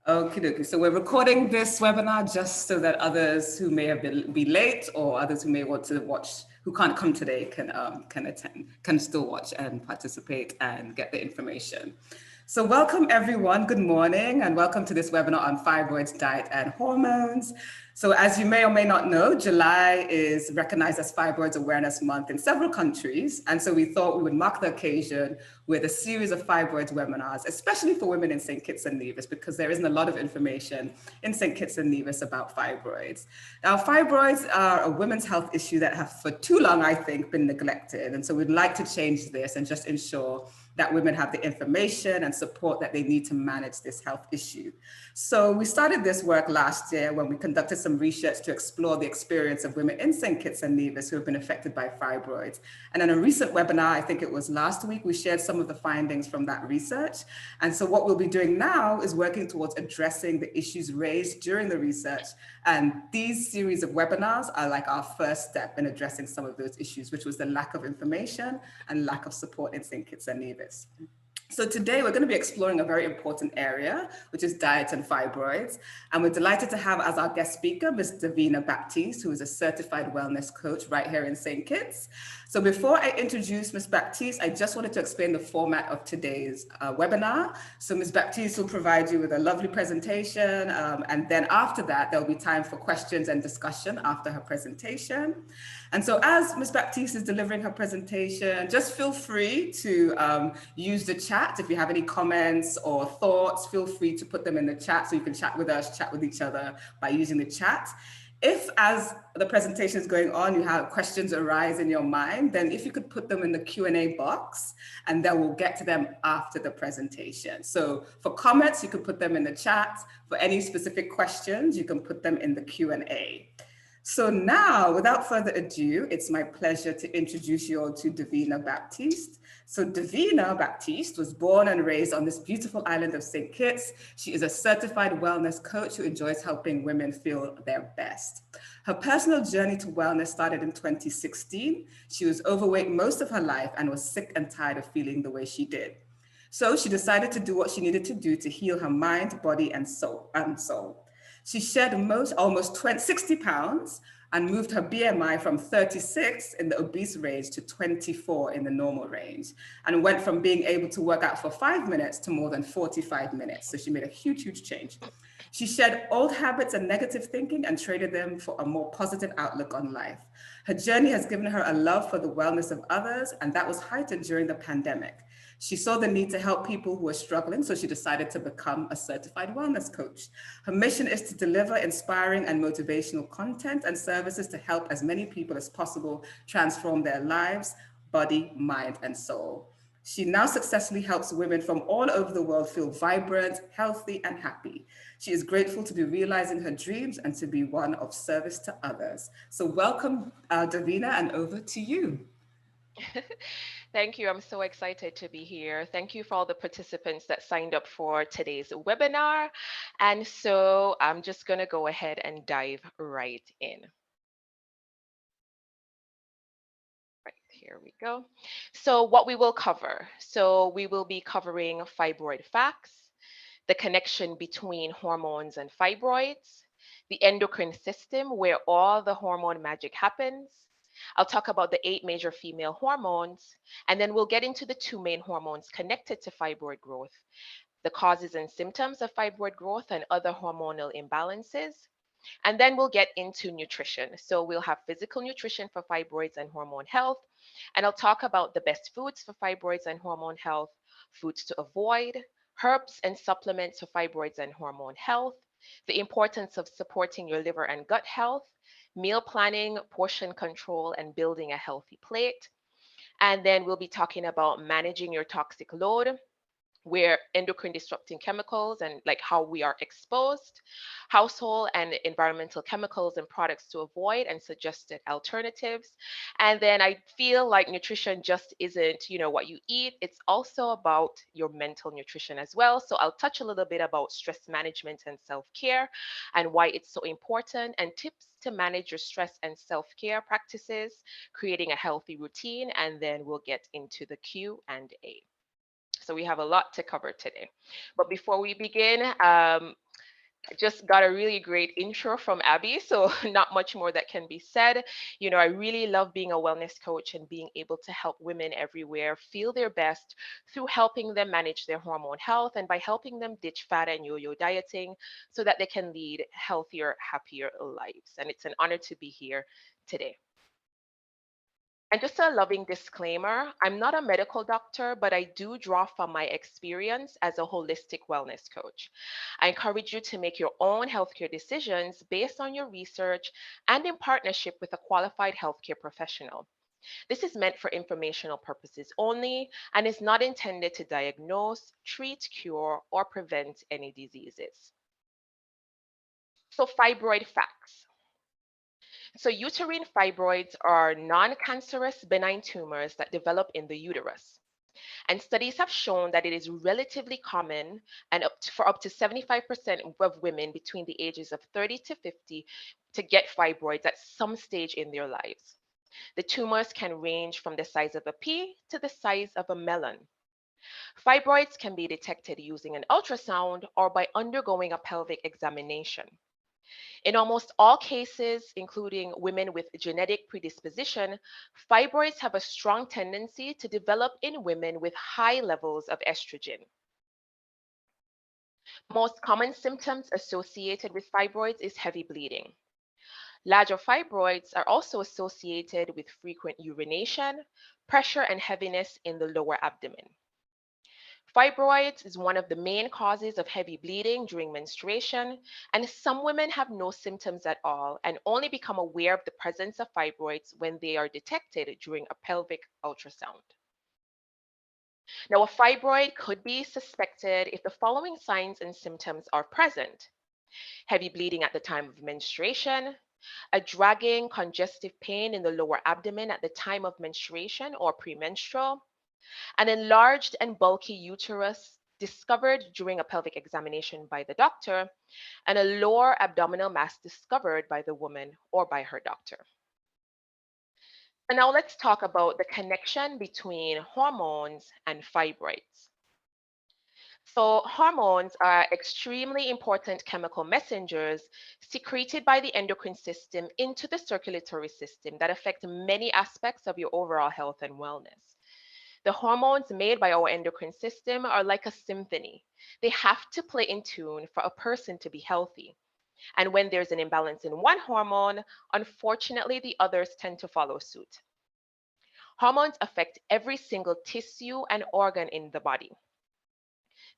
Okie dokie. So we're recording this webinar just so that others who may have be late or others who may want to watch, who can't come today, can attend, can still watch and participate and get the information. So welcome everyone, good morning, and welcome to this webinar on fibroids, diet and hormones. So as you may or may not know, July is recognized as Fibroids Awareness Month in several countries. And so we thought we would mark the occasion with a series of fibroids webinars, especially for women in St. Kitts and Nevis, because there isn't a lot of information in St. Kitts and Nevis about fibroids. Now, fibroids are a women's health issue that have for too long, I think, been neglected. And so we'd like to change this and just ensure that women have the information and support that they need to manage this health issue. So we started this work last year when we conducted some research to explore the experience of women in St. Kitts and Nevis who have been affected by fibroids. And in a recent webinar, I think it was last week, we shared some of the findings from that research. And so what we'll be doing now is working towards addressing the issues raised during the research. And these series of webinars are like our first step in addressing some of those issues, which was the lack of information and lack of support in St. Kitts and Nevis. So today we're going to be exploring a very important area, which is diet and fibroids. And we're delighted to have as our guest speaker, Ms. Davina Baptiste, who is a certified wellness coach right here in St. Kitts. So before I introduce Ms. Baptiste, I just wanted to explain the format of today's webinar. So Ms. Baptiste will provide you with a lovely presentation. And then after that, there'll be time for questions and discussion after her presentation. And so as Ms. Baptiste is delivering her presentation, just feel free to use the chat. If you have any comments or thoughts, feel free to put them in the chat so you can chat with us, chat with each other by using the chat. If, as the presentation is going on, you have questions arise in your mind, then if you could put them in the Q&A box, and then we'll get to them after the presentation. So for comments, you can put them in the chat. For any specific questions, you can put them in the Q&A. So now, without further ado, it's my pleasure to introduce you all to Davina Baptiste. So Davina Baptiste was born and raised on this beautiful island of St. Kitts. She is a certified wellness coach who enjoys helping women feel their best. Her personal journey to wellness started in 2016. She was overweight most of her life and was sick and tired of feeling the way she did. So she decided to do what she needed to do to heal her mind, body, and soul. She shed almost 60 pounds and moved her BMI from 36 in the obese range to 24 in the normal range, and went from being able to work out for 5 minutes to more than 45 minutes. So she made a huge, huge change. She shed old habits and negative thinking and traded them for a more positive outlook on life. Her journey has given her a love for the wellness of others, and that was heightened during the pandemic. She saw the need to help people who were struggling, so she decided to become a certified wellness coach. Her mission is to deliver inspiring and motivational content and services to help as many people as possible transform their lives, body, mind, and soul. She now successfully helps women from all over the world feel vibrant, healthy, and happy. She is grateful to be realizing her dreams and to be one of service to others. So welcome, Davina, and over to you. Thank you. I'm so excited to be here. Thank you for all the participants that signed up for today's webinar. And so I'm just going to go ahead and dive right in. Right, here we go. So what we will cover. So we will be covering fibroid facts, the connection between hormones and fibroids, the endocrine system where all the hormone magic happens. I'll talk about the 8 major female hormones, and then we'll get into the 2 main hormones connected to fibroid growth, the causes and symptoms of fibroid growth and other hormonal imbalances. And then we'll get into nutrition. So we'll have physical nutrition for fibroids and hormone health. And I'll talk about the best foods for fibroids and hormone health, foods to avoid, herbs and supplements for fibroids and hormone health, the importance of supporting your liver and gut health, meal planning, portion control, and building a healthy plate. And then we'll be talking about managing your toxic load, where endocrine disrupting chemicals and like how we are exposed, household and environmental chemicals and products to avoid and suggested alternatives. And then I feel like nutrition just isn't, what you eat. It's also about your mental nutrition as well. So I'll touch a little bit about stress management and self-care and why it's so important, and tips to manage your stress and self-care practices, creating a healthy routine, and then we'll get into the Q&A. So we have a lot to cover today. But before we begin, Just got a really great intro from Abby, so not much more that can be said. I really love being a wellness coach and being able to help women everywhere feel their best through helping them manage their hormone health and by helping them ditch fat and yo-yo dieting so that they can lead healthier, happier lives. And it's an honor to be here today. And just a loving disclaimer, I'm not a medical doctor, but I do draw from my experience as a holistic wellness coach. I encourage you to make your own healthcare decisions based on your research and in partnership with a qualified healthcare professional. This is meant for informational purposes only and is not intended to diagnose, treat, cure, or prevent any diseases. So, fibroid facts. So, uterine fibroids are non cancerous benign tumors that develop in the uterus. And studies have shown that it is relatively common and for up to 75% of women between the ages of 30 to 50 to get fibroids at some stage in their lives. The tumors can range from the size of a pea to the size of a melon. Fibroids can be detected using an ultrasound or by undergoing a pelvic examination. In almost all cases, including women with genetic predisposition, fibroids have a strong tendency to develop in women with high levels of estrogen. Most common symptoms associated with fibroids is heavy bleeding. Larger fibroids are also associated with frequent urination, pressure, and heaviness in the lower abdomen. Fibroids is one of the main causes of heavy bleeding during menstruation, and some women have no symptoms at all and only become aware of the presence of fibroids when they are detected during a pelvic ultrasound. Now, a fibroid could be suspected if the following signs and symptoms are present: heavy bleeding at the time of menstruation, a dragging, congestive pain in the lower abdomen at the time of menstruation or premenstrual, an enlarged and bulky uterus discovered during a pelvic examination by the doctor, and a lower abdominal mass discovered by the woman or by her doctor. And now let's talk about the connection between hormones and fibroids. So, hormones are extremely important chemical messengers secreted by the endocrine system into the circulatory system that affect many aspects of your overall health and wellness. The hormones made by our endocrine system are like a symphony. They have to play in tune for a person to be healthy. And when there's an imbalance in one hormone, unfortunately, the others tend to follow suit. Hormones affect every single tissue and organ in the body.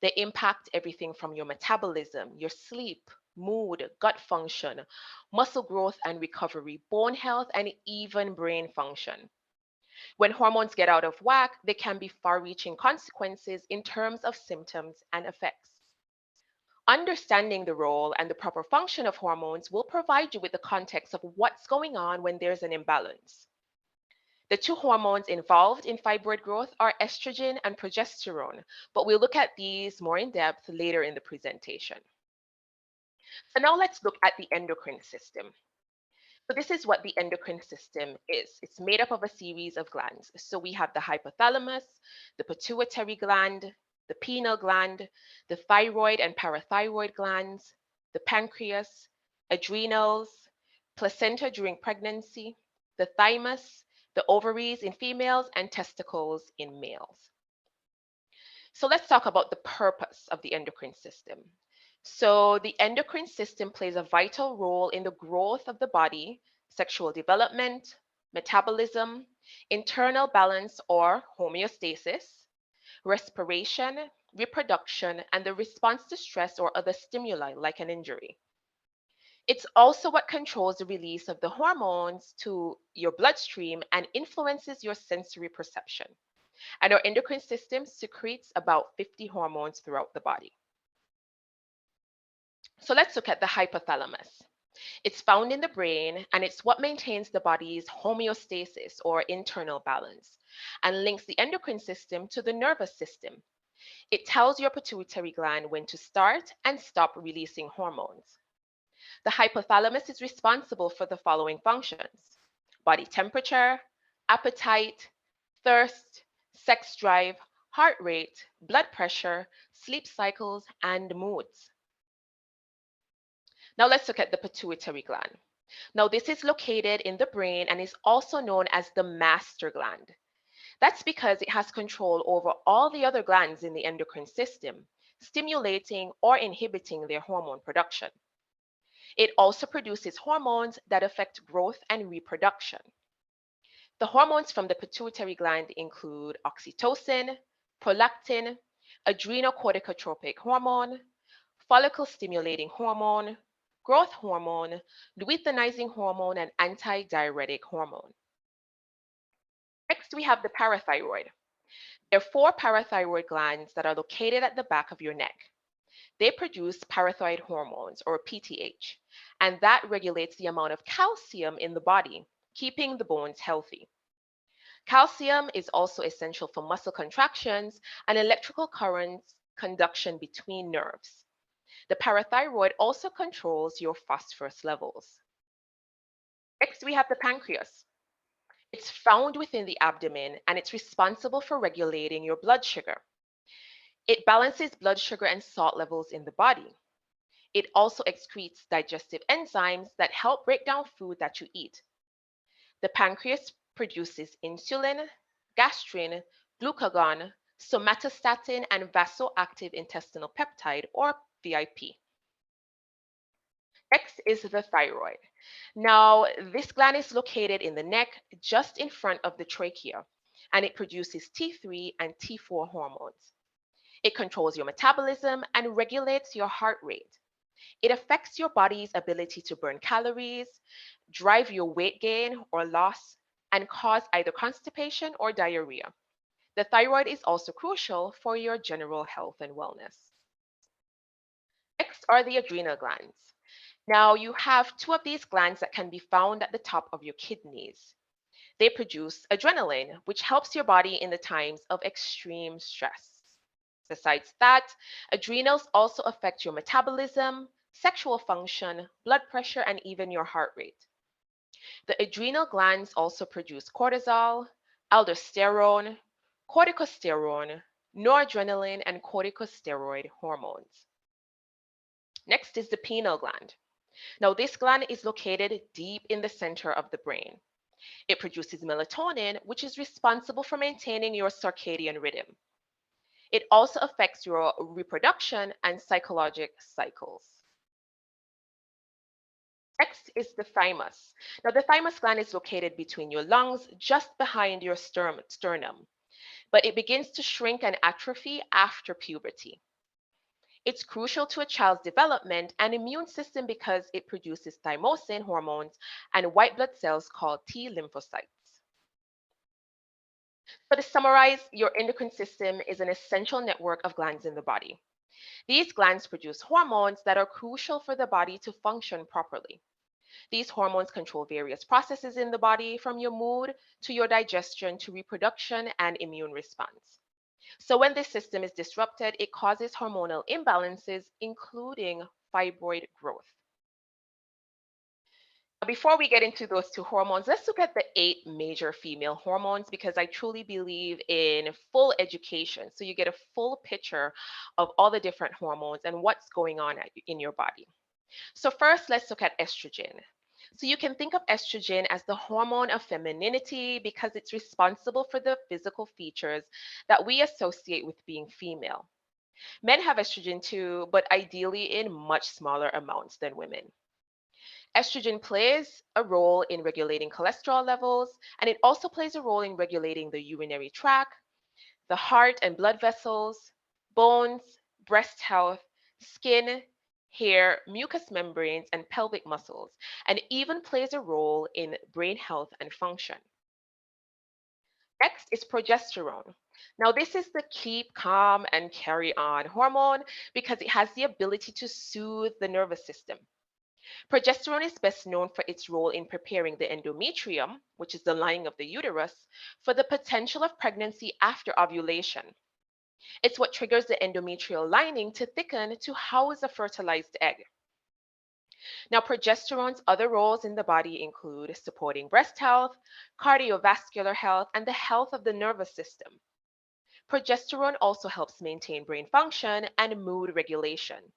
They impact everything from your metabolism, your sleep, mood, gut function, muscle growth and recovery, bone health, and even brain function. When hormones get out of whack, there can be far reaching consequences in terms of symptoms and effects. Understanding the role and the proper function of hormones will provide you with the context of what's going on when there's an imbalance. The two hormones involved in fibroid growth are estrogen and progesterone, but we'll look at these more in depth later in the presentation. So now let's look at the endocrine system. So this is what the endocrine system is. It's made up of a series of glands. So we have the hypothalamus, the pituitary gland, the pineal gland, the thyroid and parathyroid glands, the pancreas, adrenals, placenta during pregnancy, the thymus, the ovaries in females, and testicles in males. So let's talk about the purpose of the endocrine system. So the endocrine system plays a vital role in the growth of the body, sexual development, metabolism, internal balance or homeostasis, respiration, reproduction, and the response to stress or other stimuli like an injury. It's also what controls the release of the hormones to your bloodstream and influences your sensory perception. And our endocrine system secretes about 50 hormones throughout the body. So let's look at the hypothalamus. It's found in the brain and it's what maintains the body's homeostasis or internal balance and links the endocrine system to the nervous system. It tells your pituitary gland when to start and stop releasing hormones. The hypothalamus is responsible for the following functions: body temperature, appetite, thirst, sex drive, heart rate, blood pressure, sleep cycles, and moods. Now let's look at the pituitary gland. Now this is located in the brain and is also known as the master gland. That's because it has control over all the other glands in the endocrine system, stimulating or inhibiting their hormone production. It also produces hormones that affect growth and reproduction. The hormones from the pituitary gland include oxytocin, prolactin, adrenocorticotropic hormone, follicle stimulating hormone, growth hormone, luteinizing hormone, and antidiuretic hormone. Next, we have the parathyroid. There are four parathyroid glands that are located at the back of your neck. They produce parathyroid hormones, or PTH, and that regulates the amount of calcium in the body, keeping the bones healthy. Calcium is also essential for muscle contractions and electrical currents conduction between nerves. The parathyroid also controls your phosphorus levels. Next, we have the pancreas. It's found within the abdomen and it's responsible for regulating your blood sugar. It balances blood sugar and salt levels in the body. It also excretes digestive enzymes that help break down food that you eat. The pancreas produces insulin, gastrin, glucagon, somatostatin, and vasoactive intestinal peptide, or VIP. Next is the thyroid. Now, this gland is located in the neck just in front of the trachea, and it produces T3 and T4 hormones. It controls your metabolism and regulates your heart rate. It affects your body's ability to burn calories, drive your weight gain or loss, and cause either constipation or diarrhea. The thyroid is also crucial for your general health and wellness. Next are the adrenal glands. Now, you have two of these glands that can be found at the top of your kidneys. They produce adrenaline, which helps your body in the times of extreme stress. Besides that, adrenals also affect your metabolism, sexual function, blood pressure, and even your heart rate. The adrenal glands also produce cortisol, aldosterone, corticosterone, noradrenaline, and corticosteroid hormones. Next is the pineal gland. Now, this gland is located deep in the center of the brain. It produces melatonin, which is responsible for maintaining your circadian rhythm. It also affects your reproduction and psychologic cycles. Next is the thymus. Now, the thymus gland is located between your lungs, just behind your sternum, but it begins to shrink and atrophy after puberty. It's crucial to a child's development and immune system because it produces thymosin hormones and white blood cells called T lymphocytes. So to summarize, your endocrine system is an essential network of glands in the body. These glands produce hormones that are crucial for the body to function properly. These hormones control various processes in the body, from your mood to your digestion to reproduction and immune response. So when this system is disrupted, it causes hormonal imbalances, including fibroid growth. Before we get into those two hormones, let's look at the 8 major female hormones because I truly believe in full education. So you get a full picture of all the different hormones and what's going on in your body. So first, let's look at estrogen. So you can think of estrogen as the hormone of femininity because it's responsible for the physical features that we associate with being female. Men have estrogen too, but ideally in much smaller amounts than women. Estrogen plays a role in regulating cholesterol levels, and it also plays a role in regulating the urinary tract, the heart and blood vessels, bones, breast health, skin, hair, mucous membranes, and pelvic muscles, and even plays a role in brain health and function. Next is progesterone. Now, this is the keep calm and carry on hormone because it has the ability to soothe the nervous system. Progesterone is best known for its role in preparing the endometrium, which is the lining of the uterus, for the potential of pregnancy after ovulation. It's what triggers the endometrial lining to thicken to house a fertilized egg. Now, progesterone's other roles in the body include supporting breast health, cardiovascular health, and the health of the nervous system. Progesterone also helps maintain brain function and mood regulation.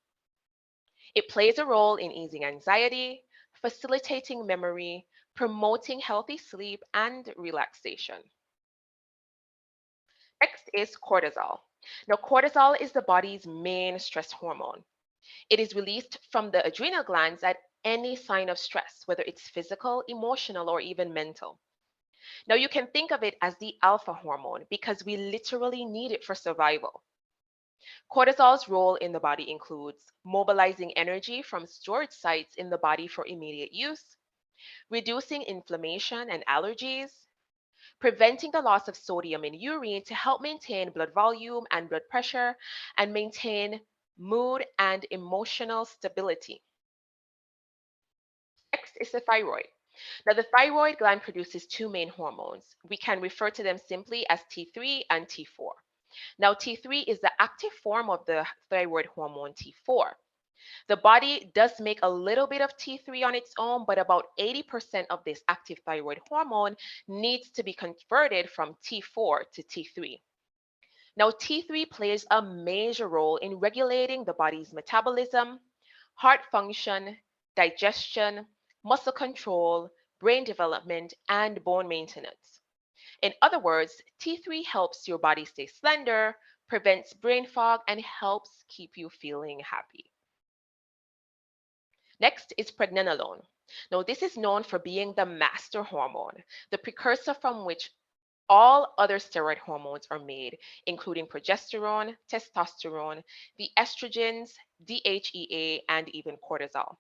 It plays a role in easing anxiety, facilitating memory, promoting healthy sleep, and relaxation. Next is cortisol. Now, cortisol is the body's main stress hormone. It is released from the adrenal glands at any sign of stress, whether it's physical, emotional, or even mental. Now, you can think of it as the alpha hormone because we literally need it for survival. Cortisol's role in the body includes mobilizing energy from storage sites in the body for immediate use, reducing inflammation and allergies, preventing the loss of sodium in urine to help maintain blood volume and blood pressure, and maintain mood and emotional stability. Next is the thyroid. Now, the thyroid gland produces two main hormones. We can refer to them simply as T3 and T4. Now, T3 is the active form of the thyroid hormone T4. The body does make a little bit of T3 on its own, but about 80% of this active thyroid hormone needs to be converted from T4 to T3. Now, T3 plays a major role in regulating the body's metabolism, heart function, digestion, muscle control, brain development, and bone maintenance. In other words, T3 helps your body stay slender, prevents brain fog, and helps keep you feeling happy. Next is pregnenolone. Now, this is known for being the master hormone, the precursor from which all other steroid hormones are made, including progesterone, testosterone, the estrogens, DHEA, and even cortisol.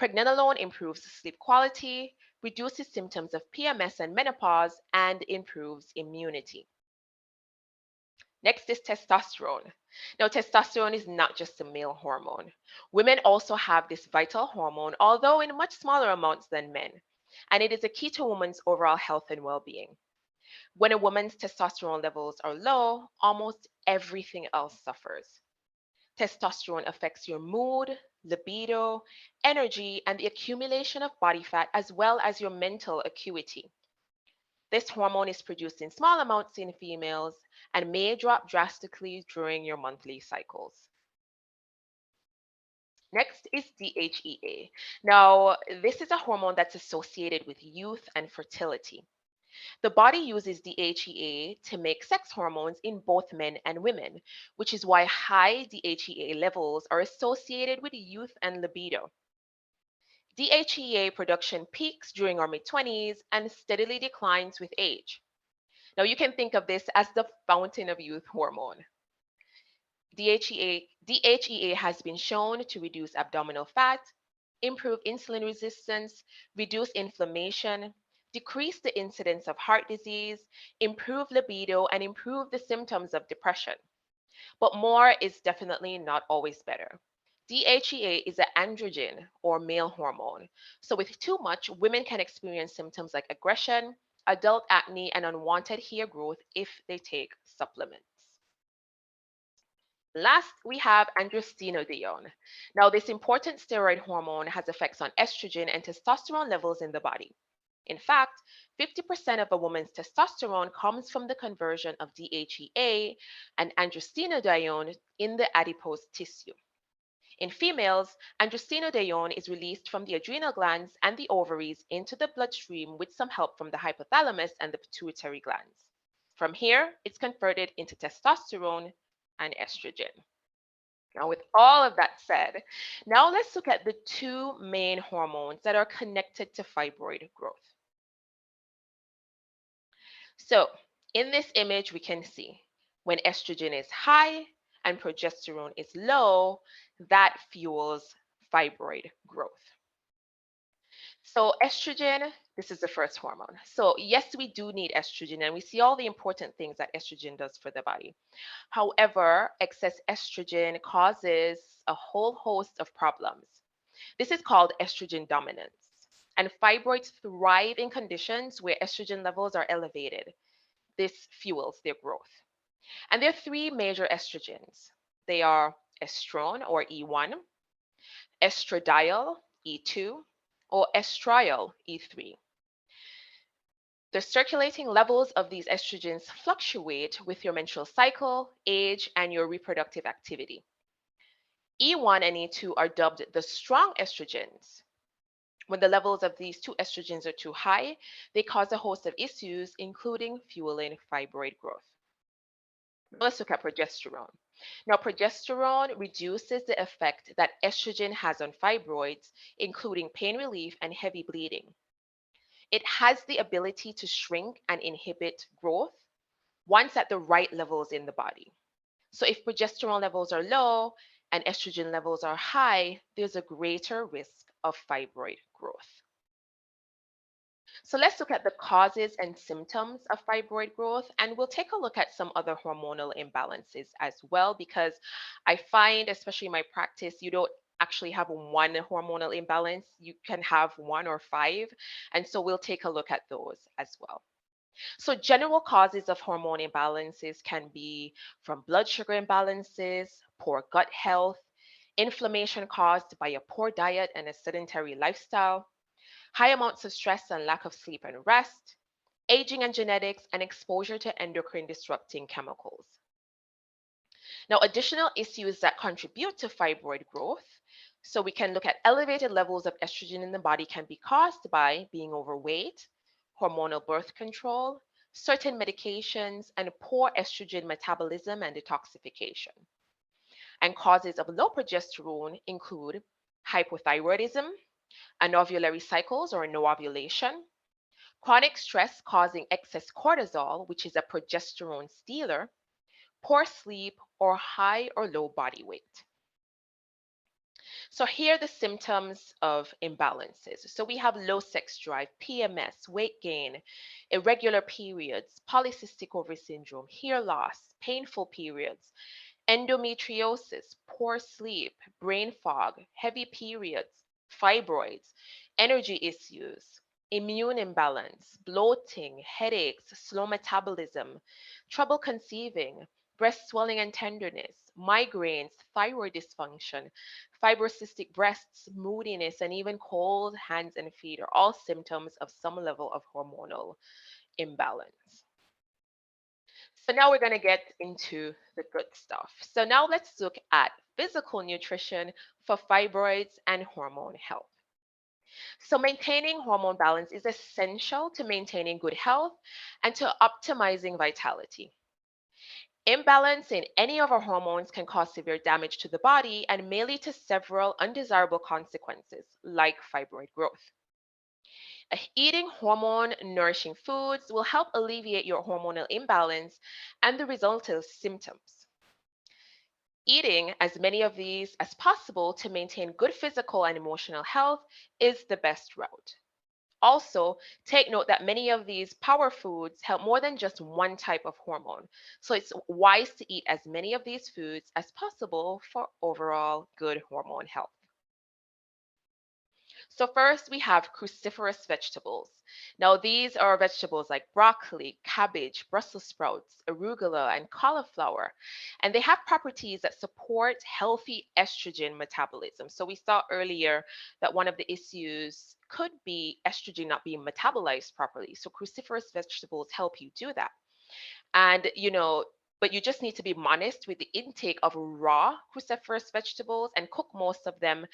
Pregnenolone improves sleep quality, reduces symptoms of PMS and menopause, and improves immunity. Next is testosterone. Now, testosterone is not just a male hormone. Women also have this vital hormone, although in much smaller amounts than men, and it is a key to a woman's overall health and well being. When a woman's testosterone levels are low, almost everything else suffers. Testosterone affects your mood, libido, energy, and the accumulation of body fat, as well as your mental acuity. This hormone is produced in small amounts in females and may drop drastically during your monthly cycles. Next is DHEA. Now, this is a hormone that's associated with youth and fertility. The body uses DHEA to make sex hormones in both men and women, which is why high DHEA levels are associated with youth and libido. DHEA production peaks during our mid 20s and steadily declines with age. Now, you can think of this as the fountain of youth hormone. DHEA has been shown to reduce abdominal fat, improve insulin resistance, reduce inflammation, decrease the incidence of heart disease, improve libido, and improve the symptoms of depression. But more is definitely not always better. DHEA is an androgen or male hormone. So, with too much, women can experience symptoms like aggression, adult acne, and unwanted hair growth if they take supplements. Last, we have androstenedione. Now, this important steroid hormone has effects on estrogen and testosterone levels in the body. In fact, 50% of a woman's testosterone comes from the conversion of DHEA and androstenedione in the adipose tissue. In females, androstenedione is released from the adrenal glands and the ovaries into the bloodstream with some help from the hypothalamus and the pituitary glands. From here, it's converted into testosterone and estrogen. Now, with all of that said, now let's look at the two main hormones that are connected to fibroid growth. So, in this image, we can see when estrogen is high and progesterone is low, that fuels fibroid growth. So, estrogen, this is the first hormone. So, yes, we do need estrogen, and we see all the important things that estrogen does for the body. However, excess estrogen causes a whole host of problems. This is called estrogen dominance. And fibroids thrive in conditions where estrogen levels are elevated. This fuels their growth. And there are three major estrogens. They are estrone or E1, estradiol E2, or estriol E3. The circulating levels of these estrogens fluctuate with your menstrual cycle, age, and your reproductive activity. E1 and E2 are dubbed the strong estrogens. When the levels of these two estrogens are too high, they cause a host of issues, including fueling fibroid growth. Let's look at progesterone. Now, progesterone reduces the effect that estrogen has on fibroids, including pain relief and heavy bleeding. It has the ability to shrink and inhibit growth once at the right levels in the body. So, if progesterone levels are low and estrogen levels are high, there's a greater risk of fibroid growth. So let's look at the causes and symptoms of fibroid growth, and we'll take a look at some other hormonal imbalances as well, because I find, especially in my practice, you don't actually have one hormonal imbalance. You can have one or five. And so we'll take a look at those as well. So general causes of hormone imbalances can be from blood sugar imbalances, poor gut health, inflammation caused by a poor diet and a sedentary lifestyle, high amounts of stress and lack of sleep and rest, aging and genetics, and exposure to endocrine disrupting chemicals. Now, additional issues that contribute to fibroid growth. So we can look at elevated levels of estrogen in the body can be caused by being overweight, hormonal birth control, certain medications, and poor estrogen metabolism and detoxification. And causes of low progesterone include hypothyroidism, anovulatory cycles or no ovulation, chronic stress causing excess cortisol, which is a progesterone stealer, poor sleep, or high or low body weight. So here are the symptoms of imbalances. So we have low sex drive, PMS, weight gain, irregular periods, polycystic ovary syndrome, hair loss, painful periods, endometriosis, poor sleep, brain fog, heavy periods, fibroids, energy issues, immune imbalance, bloating, headaches, slow metabolism, trouble conceiving, breast swelling and tenderness, migraines, thyroid dysfunction, fibrocystic breasts, moodiness, and even cold hands and feet are all symptoms of some level of hormonal imbalance. So now we're going to get into the good stuff. So now let's look at physical nutrition for fibroids and hormone health. So maintaining hormone balance is essential to maintaining good health and to optimizing vitality. Imbalance in any of our hormones can cause severe damage to the body and may lead to several undesirable consequences, like fibroid growth. Eating hormone nourishing foods will help alleviate your hormonal imbalance and the resultant symptoms. Eating as many of these as possible to maintain good physical and emotional health is the best route. Also, take note that many of these power foods help more than just one type of hormone. So it's wise to eat as many of these foods as possible for overall good hormone health. So first we have cruciferous vegetables. Now these are vegetables like broccoli, cabbage, Brussels sprouts, arugula, and cauliflower. And they have properties that support healthy estrogen metabolism. So we saw earlier that one of the issues could be estrogen not being metabolized properly. So cruciferous vegetables help you do that. And but you just need to be modest with the intake of raw cruciferous vegetables and cook most of them,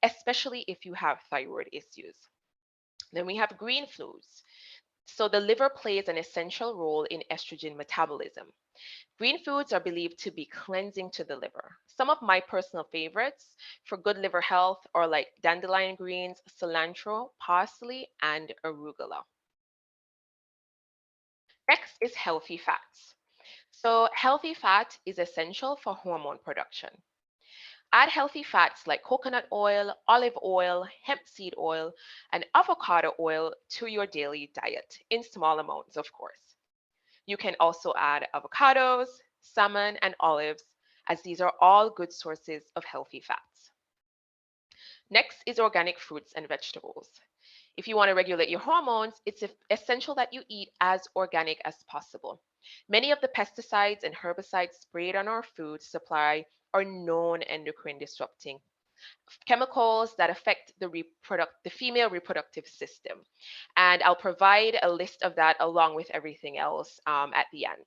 especially if you have thyroid issues. Then we have green foods. So the liver plays an essential role in estrogen metabolism. Green foods are believed to be cleansing to the liver. Some of my personal favorites for good liver health are like dandelion greens, cilantro, parsley, and arugula. Next is healthy fats. So healthy fat is essential for hormone production. Add healthy fats like coconut oil, olive oil, hemp seed oil, and avocado oil to your daily diet in small amounts, of course. You can also add avocados, salmon, and olives, as these are all good sources of healthy fats. Next is organic fruits and vegetables. If you want to regulate your hormones, it's essential that you eat as organic as possible. Many of the pesticides and herbicides sprayed on our food supply are known endocrine disrupting chemicals that affect the female reproductive system. And I'll provide a list of that along with everything else at the end.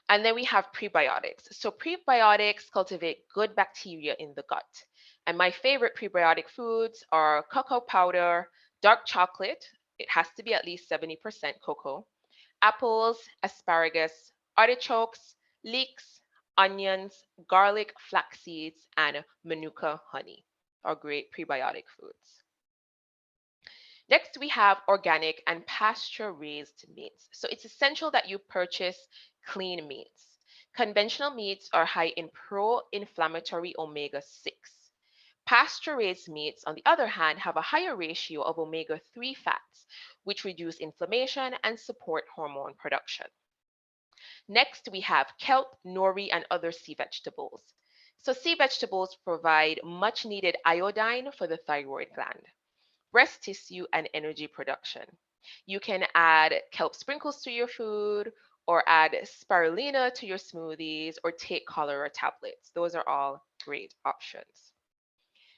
And then we have prebiotics. So prebiotics cultivate good bacteria in the gut. And my favorite prebiotic foods are cocoa powder, dark chocolate, it has to be at least 70% cocoa, apples, asparagus, artichokes, leeks, onions, garlic, flax seeds, and manuka honey are great prebiotic foods. Next, we have organic and pasture-raised meats. So it's essential that you purchase clean meats. Conventional meats are high in pro-inflammatory omega-6. Pasture-raised meats, on the other hand, have a higher ratio of omega-3 fats, which reduce inflammation and support hormone production. Next, we have kelp, nori, and other sea vegetables. So sea vegetables provide much needed iodine for the thyroid gland, breast tissue, and energy production. You can add kelp sprinkles to your food, or add spirulina to your smoothies, or take cholera tablets. Those are all great options.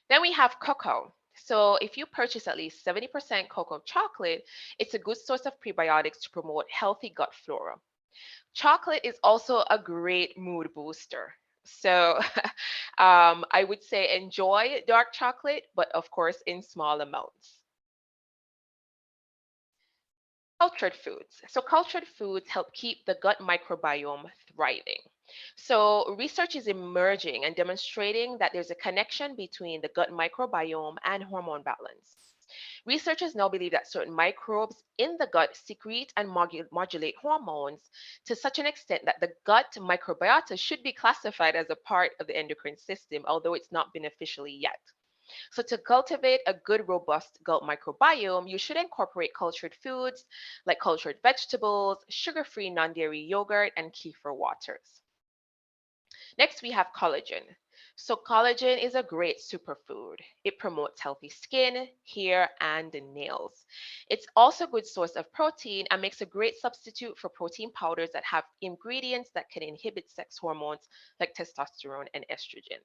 Then we have cocoa. So if you purchase at least 70% cocoa chocolate, it's a good source of prebiotics to promote healthy gut flora. Chocolate is also a great mood booster. So I would say enjoy dark chocolate, but of course in small amounts. Cultured foods. So cultured foods help keep the gut microbiome thriving. So research is emerging and demonstrating that there's a connection between the gut microbiome and hormone balance. Researchers now believe that certain microbes in the gut secrete and modulate hormones to such an extent that the gut microbiota should be classified as a part of the endocrine system, although it's not been officially yet. So to cultivate a good, robust gut microbiome, you should incorporate cultured foods like cultured vegetables, sugar-free non-dairy yogurt, and kefir waters. Next, we have collagen. So collagen is a great superfood. It promotes healthy skin, hair, and nails. It's also a good source of protein and makes a great substitute for protein powders that have ingredients that can inhibit sex hormones like testosterone and estrogen.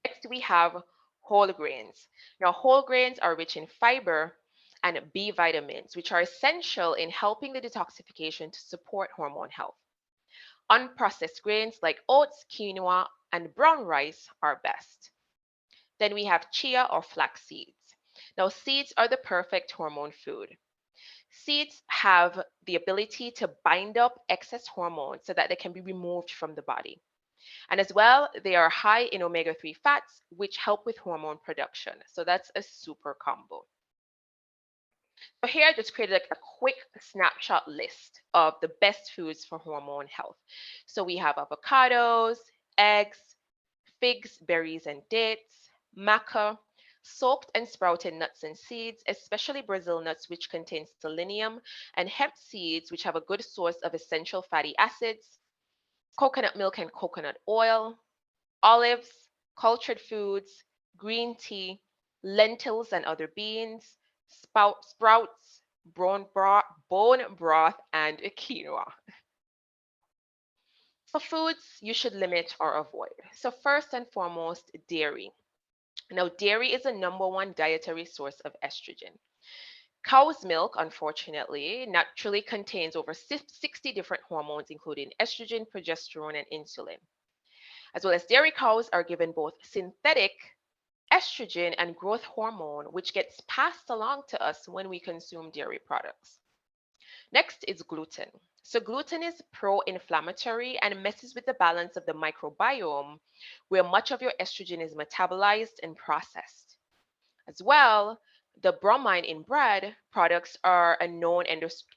Next, we have whole grains. Now, whole grains are rich in fiber and B vitamins, which are essential in helping the detoxification to support hormone health. Unprocessed grains like oats, quinoa, and brown rice are best. Then we have chia or flax seeds. Now, seeds are the perfect hormone food. Seeds have the ability to bind up excess hormones so that they can be removed from the body. And as well, they are high in omega-3 fats, which help with hormone production. So that's a super combo. So here I just created like a quick snapshot list of the best foods for hormone health. So we have avocados, eggs, figs, berries, and dates, maca, soaked and sprouted nuts and seeds, especially Brazil nuts, which contain selenium, and hemp seeds, which have a good source of essential fatty acids, coconut milk and coconut oil, olives, cultured foods, green tea, lentils and other beans, sprouts, bone broth, and quinoa. So foods you should limit or avoid. So first and foremost, dairy. Now, dairy is the number one dietary source of estrogen. Cow's milk, unfortunately, naturally contains over 60 different hormones, including estrogen, progesterone, and insulin. As well as dairy cows are given both synthetic estrogen and growth hormone, which gets passed along to us when we consume dairy products. Next is gluten. So gluten is pro-inflammatory and messes with the balance of the microbiome, where much of your estrogen is metabolized and processed. As well, the bromine in bread products are a known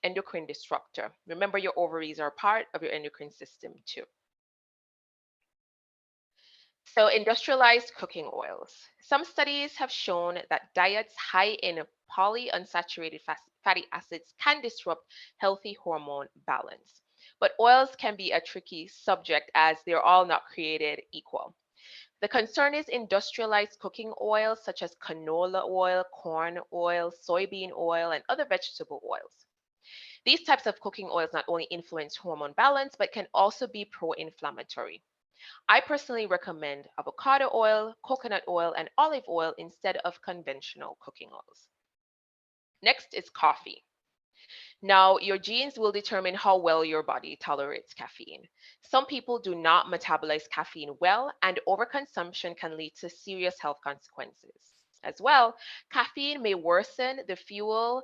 endocrine disruptor. Remember, your ovaries are part of your endocrine system too. So, industrialized cooking oils. Some studies have shown that diets high in polyunsaturated fatty acids can disrupt healthy hormone balance. But oils can be a tricky subject as they're all not created equal. The concern is industrialized cooking oils such as canola oil, corn oil, soybean oil, and other vegetable oils. These types of cooking oils not only influence hormone balance, but can also be pro-inflammatory. I personally recommend avocado oil, coconut oil, and olive oil instead of conventional cooking oils. Next is coffee. Now, your genes will determine how well your body tolerates caffeine. Some people do not metabolize caffeine well, and overconsumption can lead to serious health consequences. As well, caffeine may worsen the fuel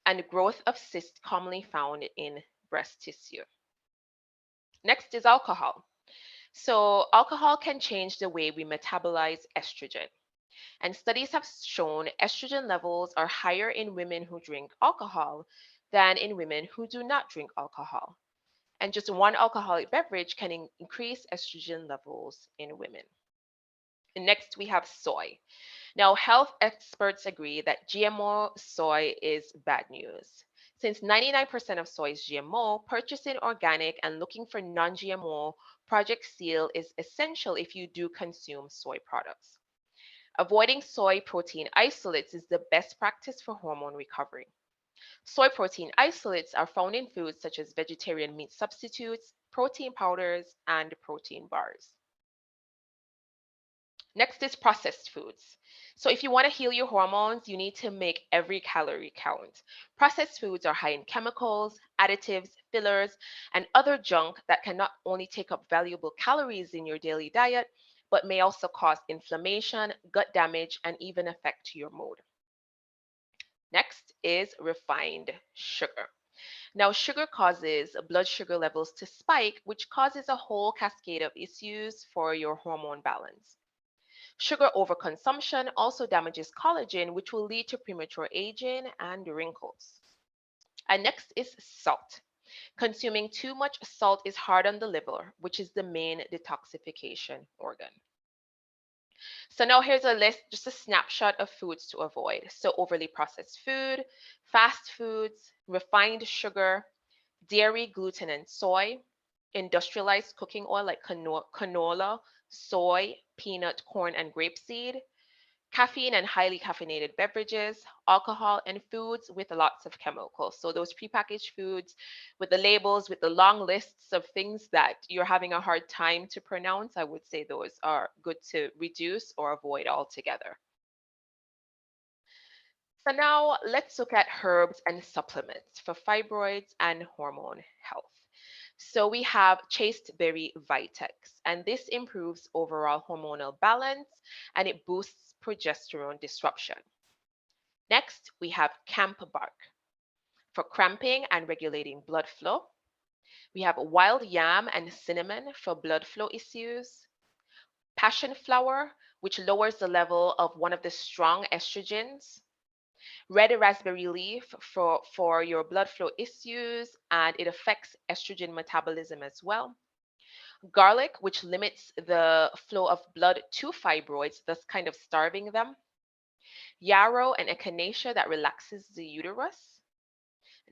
and growth of cysts commonly found in breast tissue. Next is alcohol. So, alcohol can change the way we metabolize estrogen. And studies have shown estrogen levels are higher in women who drink alcohol than in women who do not drink alcohol. And just one alcoholic beverage can increase estrogen levels in women. And next, we have soy. Now, health experts agree that GMO soy is bad news. Since 99% of soy is GMO, purchasing organic and looking for non GMO Project SEAL is essential if you do consume soy products. Avoiding soy protein isolates is the best practice for hormone recovery. Soy protein isolates are found in foods such as vegetarian meat substitutes, protein powders, and protein bars. Next is processed foods. So, if you want to heal your hormones, you need to make every calorie count. Processed foods are high in chemicals, additives, fillers, and other junk that can not only take up valuable calories in your daily diet, but may also cause inflammation, gut damage, and even affect your mood. Next is refined sugar. Now, sugar causes blood sugar levels to spike, which causes a whole cascade of issues for your hormone balance. Sugar overconsumption also damages collagen, which will lead to premature aging and wrinkles. And next is salt. Consuming too much salt is hard on the liver, which is the main detoxification organ. So now here's a list, just a snapshot of foods to avoid. So overly processed food, fast foods, refined sugar, dairy, gluten, and soy, industrialized cooking oil like canola, soy, peanut, corn, and grapeseed, caffeine and highly caffeinated beverages, alcohol, and foods with lots of chemicals. So those prepackaged foods with the labels, with the long lists of things that you're having a hard time to pronounce, I would say those are good to reduce or avoid altogether. So now let's look at herbs and supplements for fibroids and hormone health. So we have chasteberry vitex, and this improves overall hormonal balance and it boosts progesterone disruption. Next, we have camp bark for cramping and regulating blood flow. We have wild yam and cinnamon for blood flow issues. Passion flower, which lowers the level of one of the strong estrogens. Red raspberry leaf for your blood flow issues, and it affects estrogen metabolism as well. Garlic, which limits the flow of blood to fibroids, thus kind of starving them. Yarrow and echinacea that relaxes the uterus.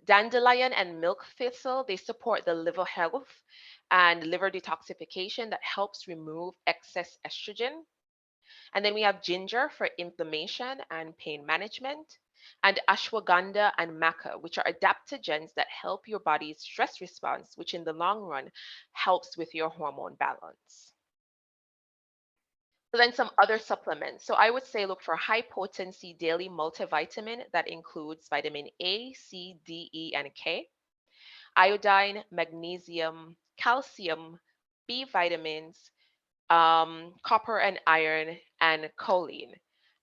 Dandelion and milk thistle, they support the liver health and liver detoxification that helps remove excess estrogen. And then we have ginger for inflammation and pain management, and ashwagandha and maca, which are adaptogens that help your body's stress response, which in the long run helps with your hormone balance. So then some other supplements. So I would say look for high potency daily multivitamin that includes vitamin A, C, D, E, and K, iodine, magnesium, calcium, B vitamins, copper and iron, and choline.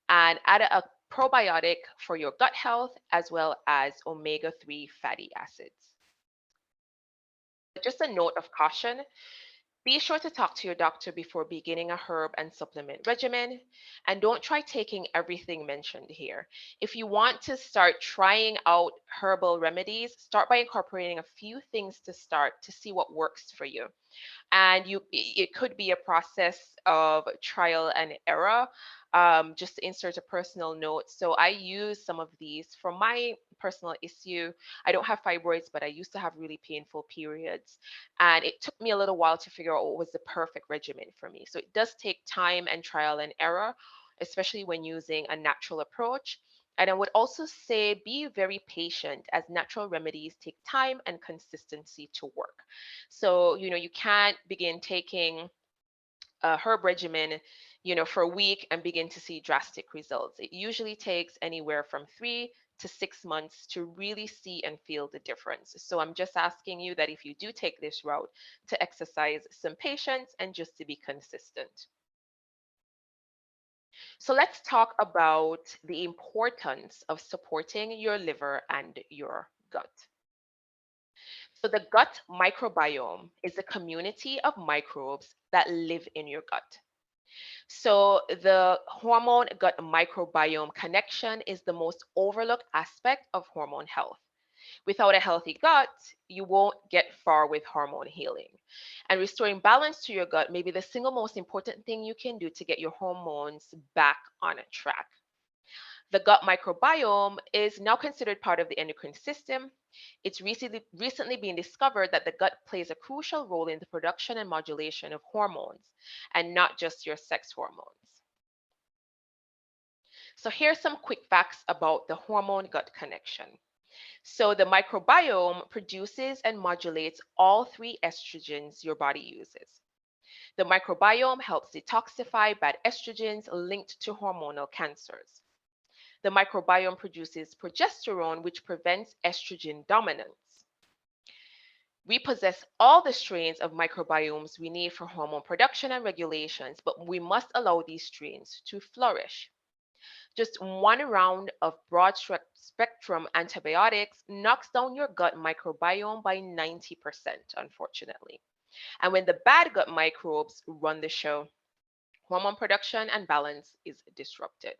And add a probiotic for your gut health as well as omega-3 fatty acids. Just a note of caution, be sure to talk to your doctor before beginning a herb and supplement regimen, and don't try taking everything mentioned here. If you want to start trying out herbal remedies, start by incorporating a few things to start to see what works for you. And it could be a process of trial and error. Just to insert a personal note, so I use some of these for my personal issue. I don't have fibroids, but I used to have really painful periods, and it took me a little while to figure out what was the perfect regimen for me. So it does take time and trial and error, especially when using a natural approach. And I would also say be very patient, as natural remedies take time and consistency to work. So, you can't begin taking a herb regimen, for a week and begin to see drastic results. It usually takes anywhere from 3 to 6 months to really see and feel the difference. So I'm just asking you that if you do take this route, to exercise some patience and just to be consistent. So let's talk about the importance of supporting your liver and your gut. So the gut microbiome is a community of microbes that live in your gut. So the hormone gut microbiome connection is the most overlooked aspect of hormone health. Without a healthy gut, you won't get far with hormone healing. And restoring balance to your gut may be the single most important thing you can do to get your hormones back on track. The gut microbiome is now considered part of the endocrine system. It's recently been discovered that the gut plays a crucial role in the production and modulation of hormones, and not just your sex hormones. So here's some quick facts about the hormone-gut connection. So the microbiome produces and modulates all three estrogens your body uses. The microbiome helps detoxify bad estrogens linked to hormonal cancers. The microbiome produces progesterone, which prevents estrogen dominance. We possess all the strains of microbiomes we need for hormone production and regulations, but we must allow these strains to flourish. Just one round of broad spectrum antibiotics knocks down your gut microbiome by 90%, unfortunately. And when the bad gut microbes run the show, hormone production and balance is disrupted.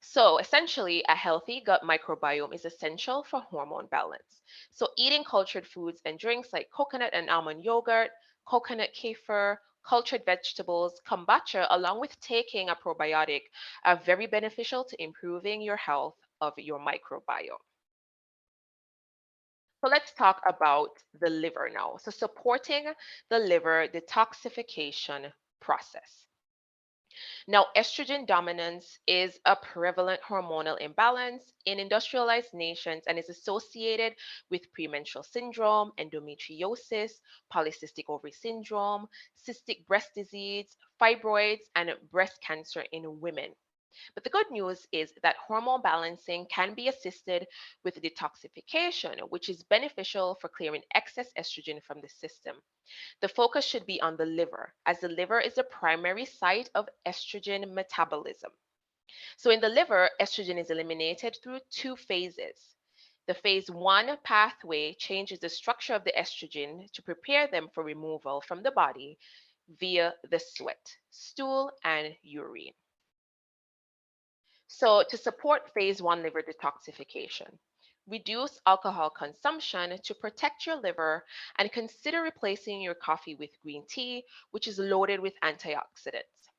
So essentially, a healthy gut microbiome is essential for hormone balance. So eating cultured foods and drinks like coconut and almond yogurt, coconut kefir, cultured vegetables, kombucha, along with taking a probiotic are very beneficial to improving your health of your microbiome. So let's talk about the liver now. So supporting the liver detoxification process. Now, estrogen dominance is a prevalent hormonal imbalance in industrialized nations and is associated with premenstrual syndrome, endometriosis, polycystic ovary syndrome, cystic breast disease, fibroids, and breast cancer in women. But the good news is that hormone balancing can be assisted with detoxification, which is beneficial for clearing excess estrogen from the system. The focus should be on the liver, as the liver is the primary site of estrogen metabolism. So in the liver, estrogen is eliminated through two phases. The phase 1 pathway changes the structure of the estrogen to prepare them for removal from the body via the sweat, stool, and urine. So to support phase 1 liver detoxification, reduce alcohol consumption to protect your liver and consider replacing your coffee with green tea, which is loaded with antioxidants.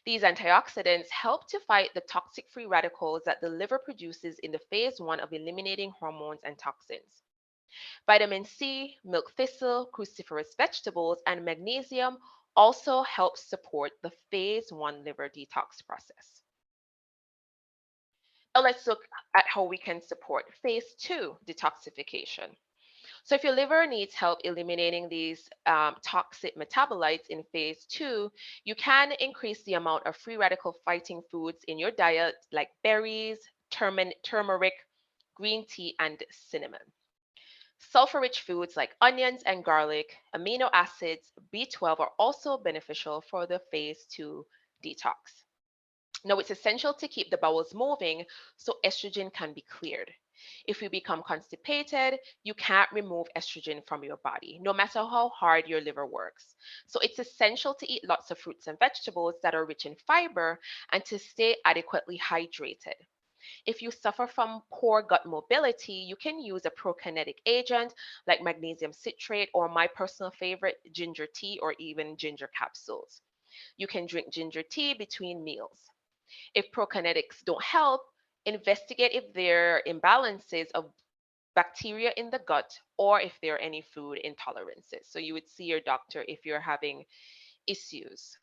These antioxidants help to fight the toxic free radicals that the liver produces in the phase 1 of eliminating hormones and toxins. Vitamin C, milk thistle, cruciferous vegetables, and magnesium also help support the phase 1 liver detox process. Now let's look at how we can support phase 2 detoxification. So if your liver needs help eliminating these toxic metabolites in phase 2, you can increase the amount of free radical fighting foods in your diet like berries, turmeric, green tea, and cinnamon. Sulfur-rich foods like onions and garlic, amino acids, B12 are also beneficial for the phase 2 detox. Now, it's essential to keep the bowels moving so estrogen can be cleared. If you become constipated, you can't remove estrogen from your body, no matter how hard your liver works. So it's essential to eat lots of fruits and vegetables that are rich in fiber and to stay adequately hydrated. If you suffer from poor gut mobility, you can use a prokinetic agent like magnesium citrate or my personal favorite, ginger tea or even ginger capsules. You can drink ginger tea between meals. If prokinetics don't help, investigate if there are imbalances of bacteria in the gut or if there are any food intolerances. So you would see your doctor if you're having issues.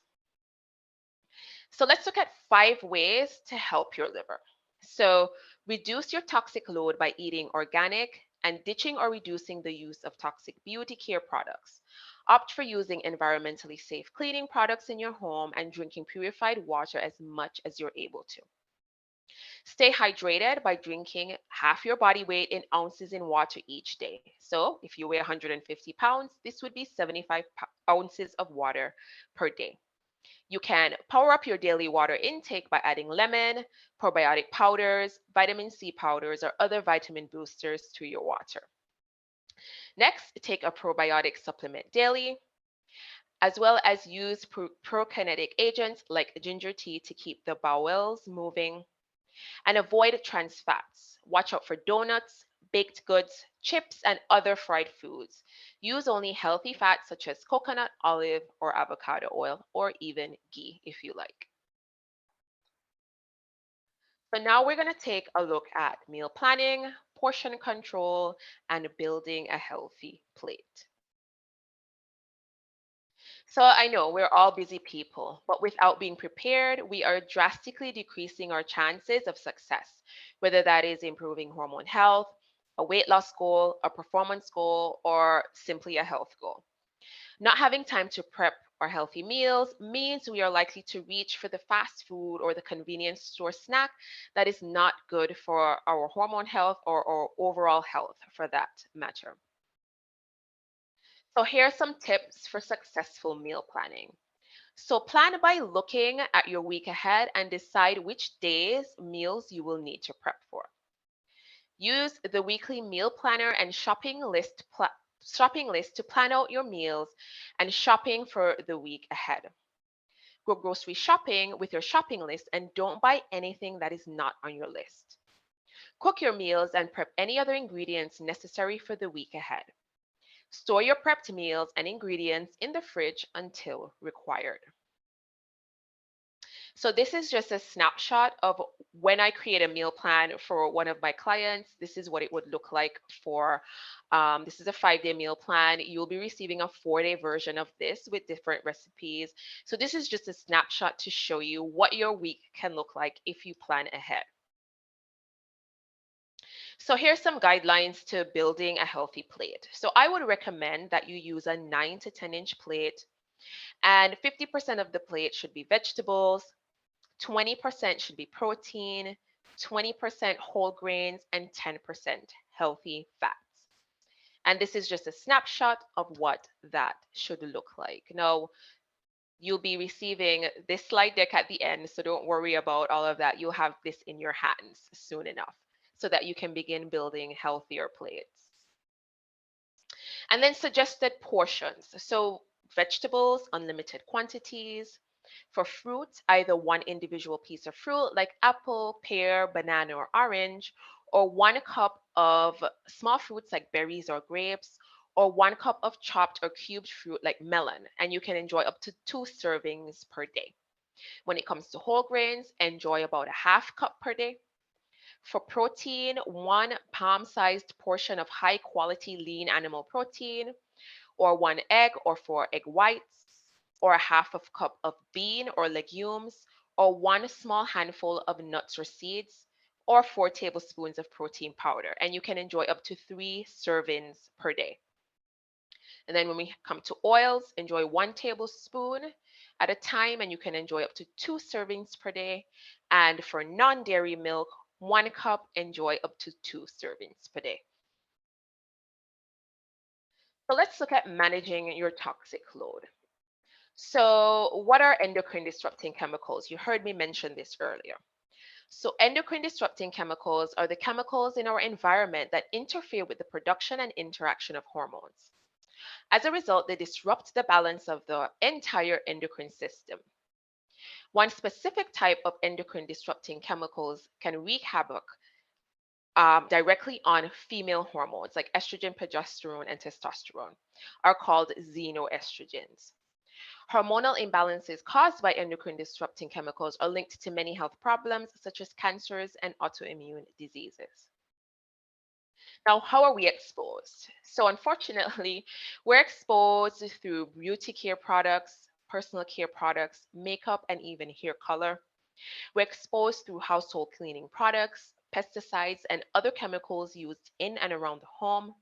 So let's look at 5 ways to help your liver. So reduce your toxic load by eating organic and ditching or reducing the use of toxic beauty care products. Opt for using environmentally safe cleaning products in your home and drinking purified water as much as you're able to. Stay hydrated by drinking half your body weight in ounces in water each day. So if you weigh 150 pounds, this would be 75 ounces of water per day. You can power up your daily water intake by adding lemon, probiotic powders, vitamin C powders, or other vitamin boosters to your water. Next, take a probiotic supplement daily, as well as use prokinetic agents like ginger tea to keep the bowels moving, and avoid trans fats. Watch out for donuts, baked goods, chips, and other fried foods. Use only healthy fats such as coconut, olive, or avocado oil, or even ghee if you like. So now we're going to take a look at meal planning, portion control, and building a healthy plate. So I know we're all busy people, but without being prepared, we are drastically decreasing our chances of success, whether that is improving hormone health, a weight loss goal, a performance goal, or simply a health goal. Not having time to prep our healthy meals means we are likely to reach for the fast food or the convenience store snack that is not good for our hormone health or our overall health for that matter. So here are some tips for successful meal planning. So plan by looking at your week ahead and decide which days meals you will need to prep for. Use the weekly meal planner and shopping list to plan out your meals and shopping for the week ahead. Go grocery shopping with your shopping list and don't buy anything that is not on your list. Cook your meals and prep any other ingredients necessary for the week ahead. Store your prepped meals and ingredients in the fridge until required. So this is just a snapshot of when I create a meal plan for one of my clients. This is what it would look like for, this is a 5-day meal plan. You'll be receiving a 4-day version of this with different recipes. So this is just a snapshot to show you what your week can look like if you plan ahead. So here's some guidelines to building a healthy plate. So I would recommend that you use a 9 to 10 inch plate, and 50% of the plate should be vegetables, 20% should be protein, 20% whole grains, and 10% healthy fats. And this is just a snapshot of what that should look like. Now, you'll be receiving this slide deck at the end, so don't worry about all of that. You'll have this in your hands soon enough so that you can begin building healthier plates. And then suggested portions. So vegetables, unlimited quantities. For fruit, either one individual piece of fruit like apple, pear, banana, or orange, or 1 cup of small fruits like berries or grapes, or 1 cup of chopped or cubed fruit like melon. And you can enjoy up to 2 servings per day. When it comes to whole grains, enjoy about a half cup per day. For protein, 1 palm-sized portion of high quality lean animal protein, or 1 egg or 4 egg whites, or a half of cup of bean or legumes, or 1 small handful of nuts or seeds, or 4 tablespoons of protein powder. And you can enjoy up to 3 servings per day. And then when we come to oils, enjoy 1 tablespoon at a time, and you can enjoy up to 2 servings per day. And for non-dairy milk, 1 cup, enjoy up to 2 servings per day. So let's look at managing your toxic load. So what are endocrine disrupting chemicals? You heard me mention this earlier. So endocrine disrupting chemicals are the chemicals in our environment that interfere with the production and interaction of hormones. As a result, they disrupt the balance of the entire endocrine system. One specific type of endocrine disrupting chemicals can wreak havoc directly on female hormones like estrogen, progesterone, and testosterone, are called xenoestrogens. Hormonal imbalances caused by endocrine disrupting chemicals are linked to many health problems such as cancers and autoimmune diseases. Now, how are we exposed? So, unfortunately, we're exposed through beauty care products, personal care products, makeup, and even hair color. We're exposed through household cleaning products, pesticides, and other chemicals used in and around the home.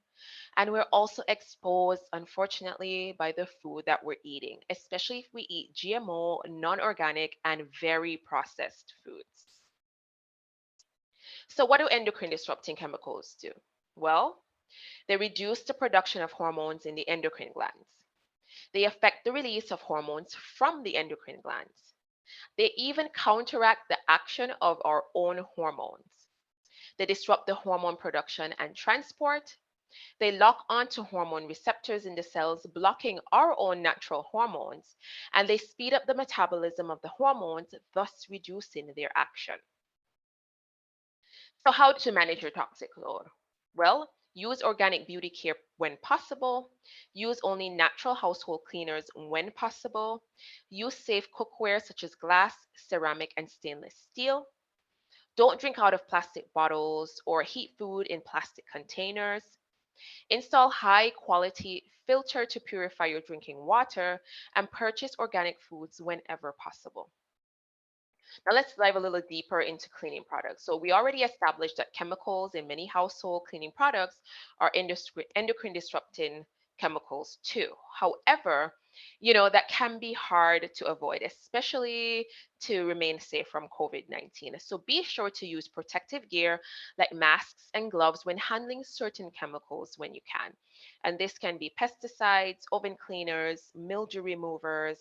And we're also exposed, unfortunately, by the food that we're eating, especially if we eat GMO, non organic, and very processed foods. So, what do endocrine disrupting chemicals do? Well, they reduce the production of hormones in the endocrine glands. They affect the release of hormones from the endocrine glands. They even counteract the action of our own hormones. They disrupt the hormone production and transport. They lock onto hormone receptors in the cells, blocking our own natural hormones, and they speed up the metabolism of the hormones, thus reducing their action. So, how to manage your toxic load? Well, use organic beauty care when possible. Use only natural household cleaners when possible. Use safe cookware such as glass, ceramic, and stainless steel. Don't drink out of plastic bottles or heat food in plastic containers. Install high quality filter to purify your drinking water and purchase organic foods whenever possible. Now let's dive a little deeper into cleaning products. So we already established that chemicals in many household cleaning products are endocrine disrupting chemicals too. However, that can be hard to avoid, especially to remain safe from COVID-19. So be sure to use protective gear like masks and gloves when handling certain chemicals when you can. And this can be pesticides, oven cleaners, mildew removers,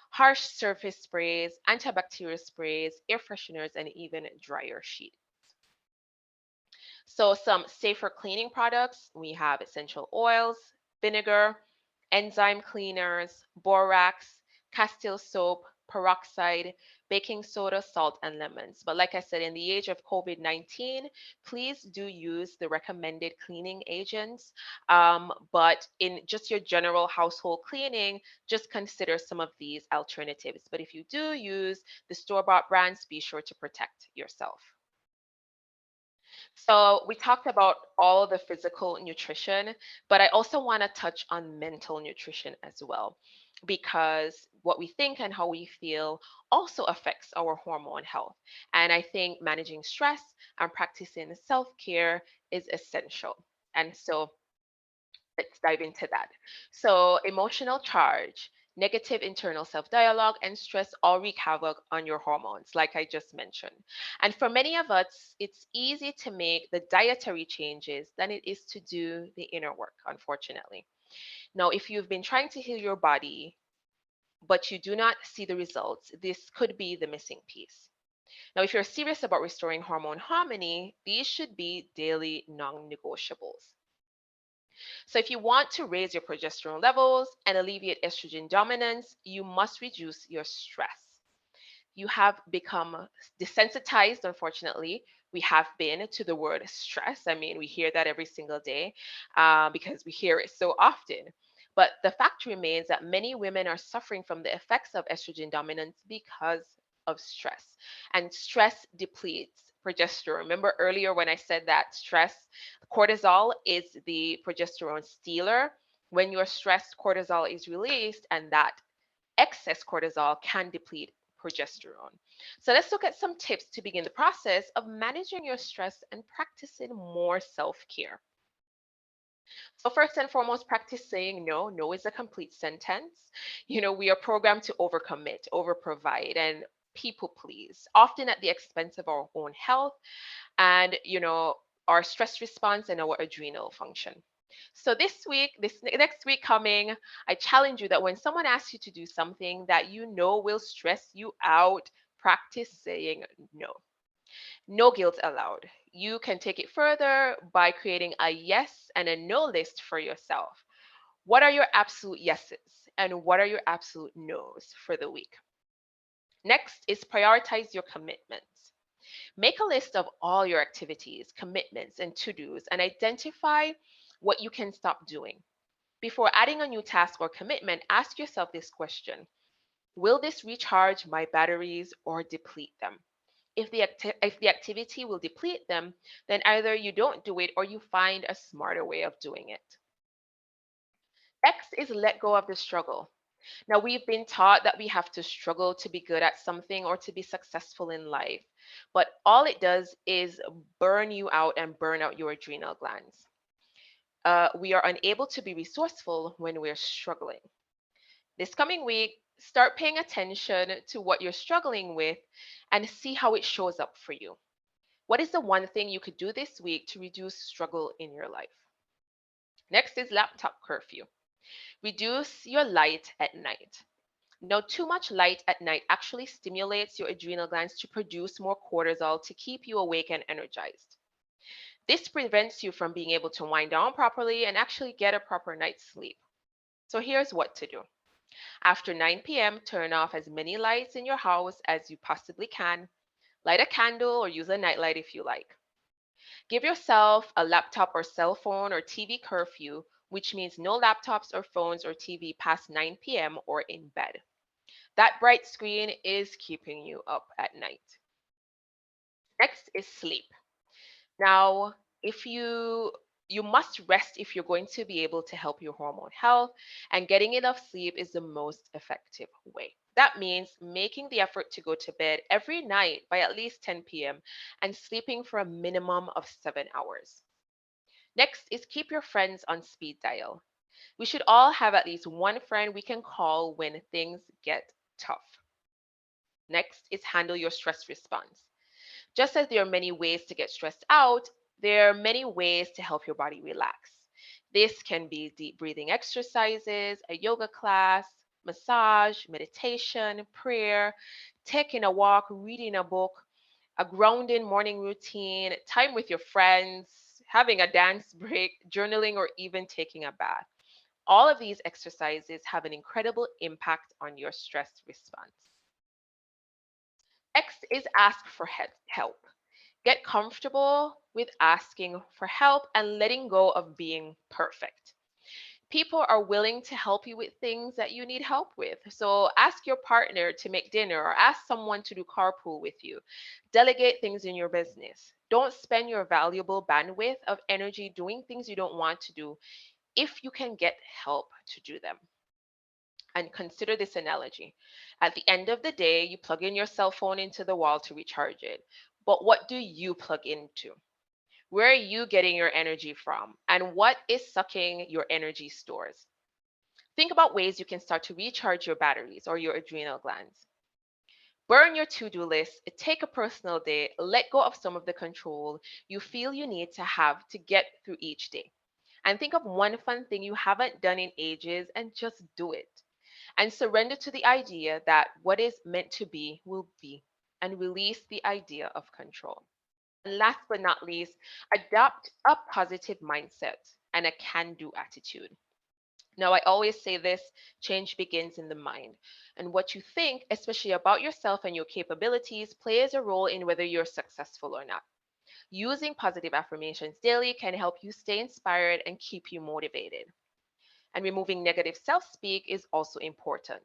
harsh surface sprays, antibacterial sprays, air fresheners, and even dryer sheets. So, some safer cleaning products we have essential oils, vinegar, enzyme cleaners, borax, castile soap, peroxide, baking soda, salt, and lemons. But like I said, in the age of COVID-19, please do use the recommended cleaning agents. But in just your general household cleaning, just consider some of these alternatives. But if you do use the store-bought brands, be sure to protect yourself. So we talked about all the physical nutrition, but I also want to touch on mental nutrition as well, because what we think and how we feel also affects our hormone health. And I think managing stress and practicing self-care is essential. And so let's dive into that. So, emotional charge, negative internal self dialogue, and stress all wreak havoc on your hormones, like I just mentioned. And for many of us, it's easy to make the dietary changes than it is to do the inner work, unfortunately. Now, if you've been trying to heal your body, but you do not see the results, this could be the missing piece. Now, if you're serious about restoring hormone harmony, these should be daily non negotiables. So, if you want to raise your progesterone levels and alleviate estrogen dominance, you must reduce your stress. You have become desensitized, unfortunately. We have been to the word stress. I mean, we hear that every single day because we hear it so often. But the fact remains that many women are suffering from the effects of estrogen dominance because of stress. And stress depletes progesterone. Remember earlier when I said that cortisol is the progesterone stealer. When you're stressed, cortisol is released, and that excess cortisol can deplete progesterone. So let's look at some tips to begin the process of managing your stress and practicing more self-care. So first and foremost, practice saying no. No is a complete sentence. We are programmed to overcommit, overprovide, and people please, often at the expense of our own health and, our stress response and our adrenal function. So this next week coming, I challenge you that when someone asks you to do something that you know will stress you out, practice saying no. No guilt allowed. You can take it further by creating a yes and a no list for yourself. What are your absolute yeses and what are your absolute nos for the week? Next is prioritize your commitments. Make a list of all your activities, commitments, and to dos and identify what you can stop doing. Before adding a new task or commitment, ask yourself this question: will this recharge my batteries or deplete them? If the activity will deplete them, then either you don't do it or you find a smarter way of doing it. Next is let go of the struggle. Now, we've been taught that we have to struggle to be good at something or to be successful in life, but all it does is burn you out and burn out your adrenal glands. We are unable to be resourceful when we're struggling. This coming week, start paying attention to what you're struggling with and see how it shows up for you. What is the one thing you could do this week to reduce struggle in your life? Next is laptop curfew. Reduce your light at night. Now, too much light at night actually stimulates your adrenal glands to produce more cortisol to keep you awake and energized. This prevents you from being able to wind down properly and actually get a proper night's sleep. So here's what to do. After 9 p.m., turn off as many lights in your house as you possibly can. Light a candle or use a nightlight if you like. Give yourself a laptop or cell phone or TV curfew, which means no laptops or phones or TV past 9 p.m. or in bed. That bright screen is keeping you up at night. Next is sleep. Now, if you must rest if you're going to be able to help your hormone health, and getting enough sleep is the most effective way. That means making the effort to go to bed every night by at least 10 p.m. and sleeping for a minimum of 7 hours. Next is keep your friends on speed dial. We should all have at least one friend we can call when things get tough. Next is handle your stress response. Just as there are many ways to get stressed out, there are many ways to help your body relax. This can be deep breathing exercises, a yoga class, massage, meditation, prayer, taking a walk, reading a book, a grounding morning routine, time with your friends, having a dance break, journaling, or even taking a bath. All of these exercises have an incredible impact on your stress response. Next is ask for help. Get comfortable with asking for help and letting go of being perfect. People are willing to help you with things that you need help with. So ask your partner to make dinner or ask someone to do carpool with you. Delegate things in your business. Don't spend your valuable bandwidth of energy doing things you don't want to do if you can get help to do them. And consider this analogy. At the end of the day, you plug in your cell phone into the wall to recharge it. But what do you plug into? Where are you getting your energy from? And what is sucking your energy stores? Think about ways you can start to recharge your batteries or your adrenal glands. Burn your to do list, take a personal day, let go of some of the control you feel you need to have to get through each day. And think of one fun thing you haven't done in ages and just do it. And surrender to the idea that what is meant to be will be, and release the idea of control. And last but not least, adopt a positive mindset and a can do attitude. Now, I always say this: change begins in the mind. And what you think, especially about yourself and your capabilities, plays a role in whether you're successful or not. Using positive affirmations daily can help you stay inspired and keep you motivated. And removing negative self speak is also important.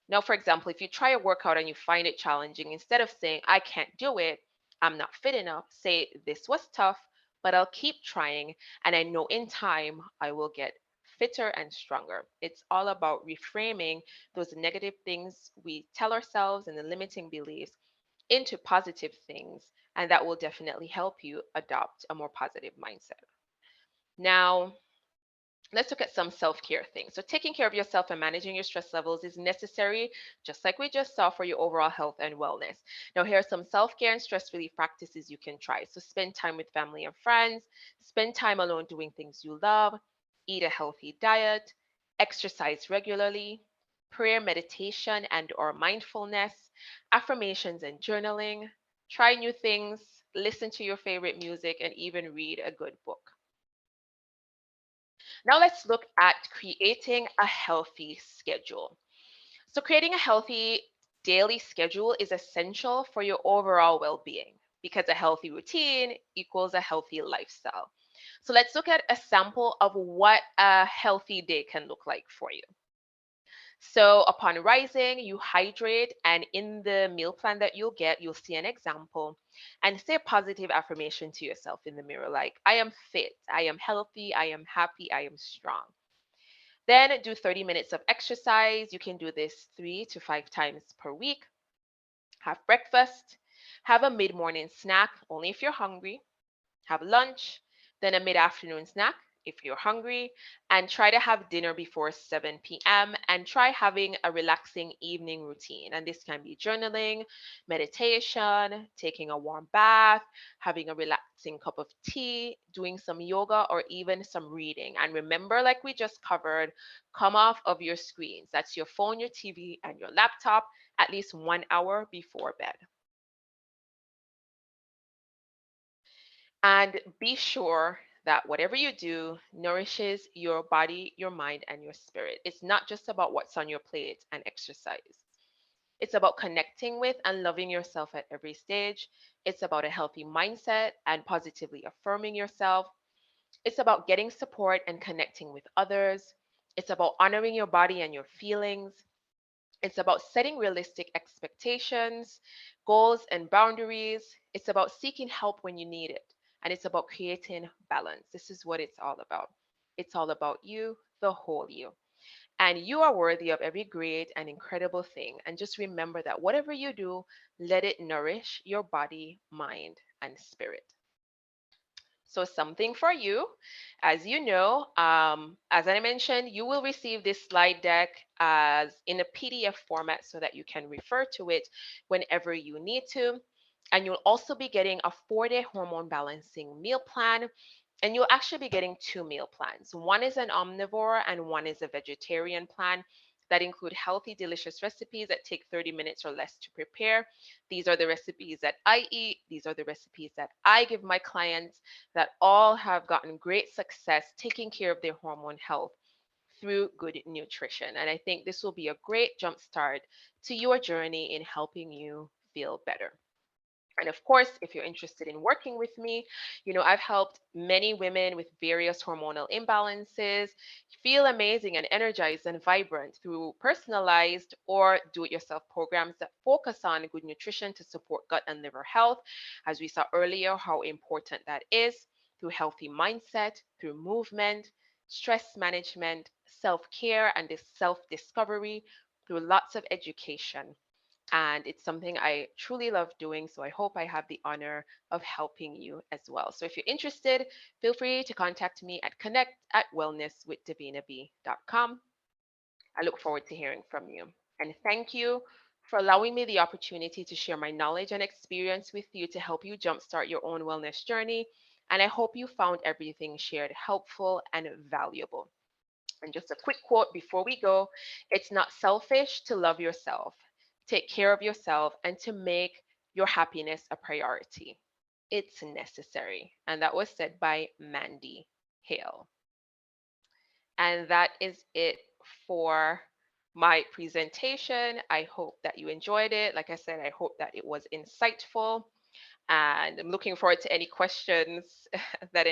Now, for example, if you try a workout and you find it challenging, instead of saying, I can't do it, I'm not fit enough, say, this was tough, but I'll keep trying. And I know in time I will get fitter and stronger. It's all about reframing those negative things we tell ourselves and the limiting beliefs into positive things. And that will definitely help you adopt a more positive mindset. Now, let's look at some self-care things. So taking care of yourself and managing your stress levels is necessary, just like we just saw, for your overall health and wellness. Now, here are some self-care and stress relief practices you can try. So spend time with family and friends, spend time alone doing things you love, eat a healthy diet, exercise regularly, prayer, meditation, and or mindfulness, affirmations and journaling, try new things, listen to your favorite music, and even read a good book. Now let's look at creating a healthy schedule. So creating a healthy daily schedule is essential for your overall well-being because a healthy routine equals a healthy lifestyle. So let's look at a sample of what a healthy day can look like for you. So upon rising, you hydrate, and in the meal plan that you'll get, you'll see an example and say a positive affirmation to yourself in the mirror, like, I am fit, I am healthy, I am happy, I am strong. Then do 30 minutes of exercise. You can do this 3 to 5 times per week. Have breakfast, have a mid morning snack, only if you're hungry, have lunch, then a mid afternoon snack, if you're hungry, and try to have dinner before 7 p.m. and try having a relaxing evening routine. And this can be journaling, meditation, taking a warm bath, having a relaxing cup of tea, doing some yoga, or even some reading. And remember, like we just covered, come off of your screens. That's your phone, your TV, and your laptop at least 1 hour before bed. And be sure that whatever you do nourishes your body, your mind, and your spirit. It's not just about what's on your plate and exercise. It's about connecting with and loving yourself at every stage. It's about a healthy mindset and positively affirming yourself. It's about getting support and connecting with others. It's about honoring your body and your feelings. It's about setting realistic expectations, goals, and boundaries. It's about seeking help when you need it. And it's about creating balance. This is what it's all about. It's all about you, the whole you. And you are worthy of every great and incredible thing. And just remember that whatever you do, let it nourish your body, mind, and spirit. So, something for you. As you know, as I mentioned, you will receive this slide deck as in a PDF format so that you can refer to it whenever you need to. And you'll also be getting a 4-day hormone balancing meal plan. And you'll actually be getting two meal plans. One is an omnivore and one is a vegetarian plan that include healthy, delicious recipes that take 30 minutes or less to prepare. These are the recipes that I eat. These are the recipes that I give my clients that all have gotten great success taking care of their hormone health through good nutrition. And I think this will be a great jumpstart to your journey in helping you feel better. And of course, if you're interested in working with me, I've helped many women with various hormonal imbalances feel amazing and energized and vibrant through personalized or do it yourself programs that focus on good nutrition to support gut and liver health. As we saw earlier, how important that is through healthy mindset, through movement, stress management, self care, and this self discovery through lots of education, and it's something I truly love doing. So I hope I have the honor of helping you as well. So if you're interested, feel free to contact me at connect@wellnesswithdavinaB.com. I look forward to hearing from you. And thank you for allowing me the opportunity to share my knowledge and experience with you to help you jumpstart your own wellness journey. And I hope you found everything shared helpful and valuable. And just a quick quote before we go: it's not selfish to love yourself, take care of yourself, and to make your happiness a priority. It's necessary. And that was said by Mandy Hale. And that is it for my presentation. I hope that you enjoyed it. Like I said, I hope that it was insightful. And I'm looking forward to any questions that